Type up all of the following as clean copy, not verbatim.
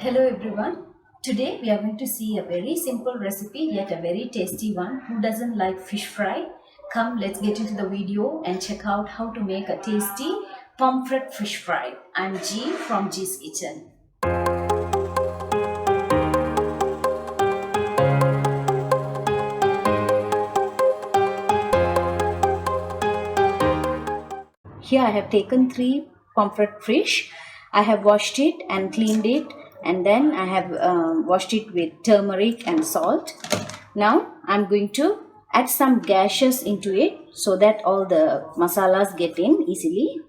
Hello everyone. Today we are going to see a very simple recipe yet a very tasty one. Who doesn't like fish fry? Come, let's get into the video and check out how to make a tasty pomfret fish fry. I'm G from G's Kitchen. Here I have taken 3 pomfret fish. I have washed it and cleaned it, and then I have washed it with turmeric and salt. Now I'm going to add some gashes into it so that all the masalas get in easily.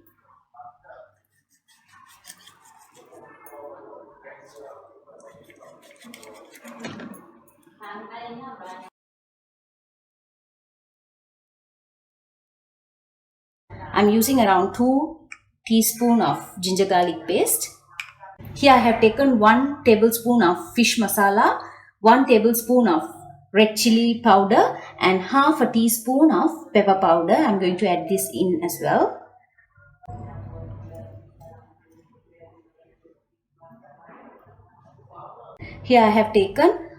I'm using around 2 teaspoons of ginger garlic paste. Here I have taken 1 tablespoon of fish masala, 1 tablespoon of red chili powder and half a teaspoon of pepper powder. I'm going to add this in as well. Here I have taken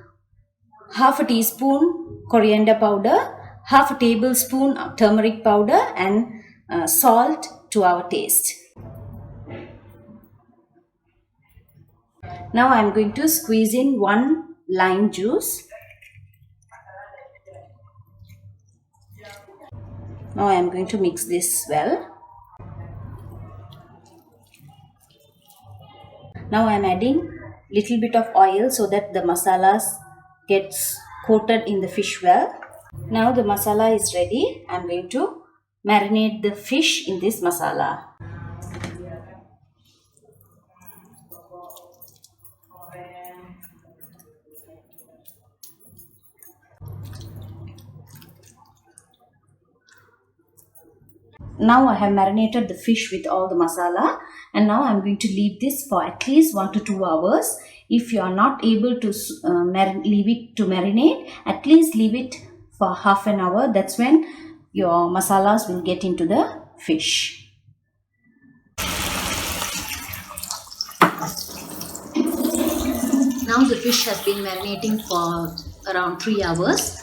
half a teaspoon coriander powder, half a tablespoon of turmeric powder and salt to our taste. Now I am going to squeeze in 1 lime juice. Now I am going to mix this well. Now I am adding little bit of oil so that the masalas gets coated in the fish well. Now the masala is ready. I am going to marinate the fish in this masala. Now I have marinated the fish with all the masala, and now I am going to leave this for at least 1 to 2 hours. If you are not able to leave it to marinate, at least leave it for half an hour. That's when your masalas will get into the fish. Now the fish has been marinating for around 3 hours.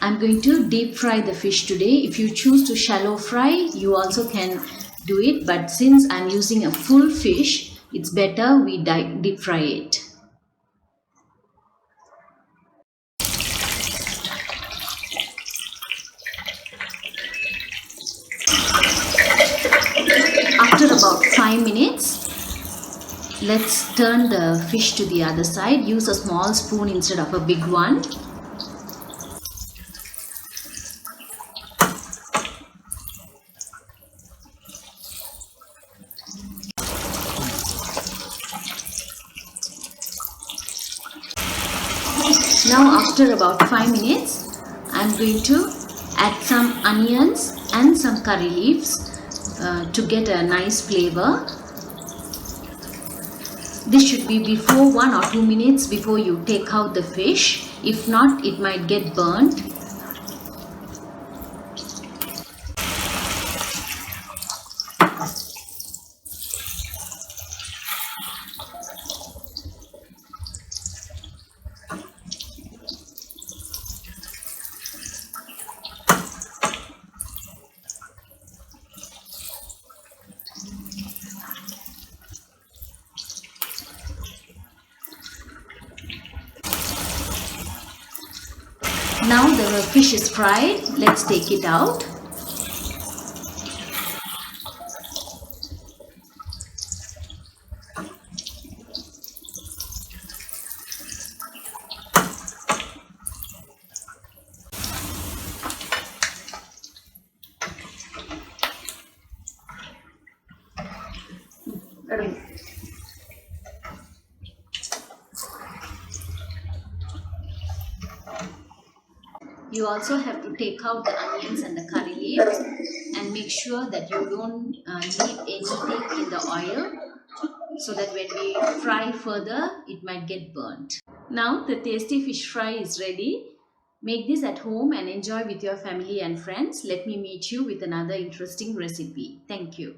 I'm going to deep fry the fish today. If you choose to shallow fry, you also can do it. But since I'm using a full fish, it's better we deep fry it. After about 5 minutes, let's turn the fish to the other side. Use a small spoon instead of a big one. Now after about 5 minutes, I'm going to add some onions and some curry leaves to get a nice flavor. This should be before 1 or 2 minutes before you take out the fish. If not, it might get burnt. Now the fish is fried. Let's take it out. You also have to take out the onions and the curry leaves and make sure that you don't leave anything in the oil so that when we fry further, it might get burnt. Now the tasty fish fry is ready. Make this at home and enjoy with your family and friends. Let me meet you with another interesting recipe. Thank you.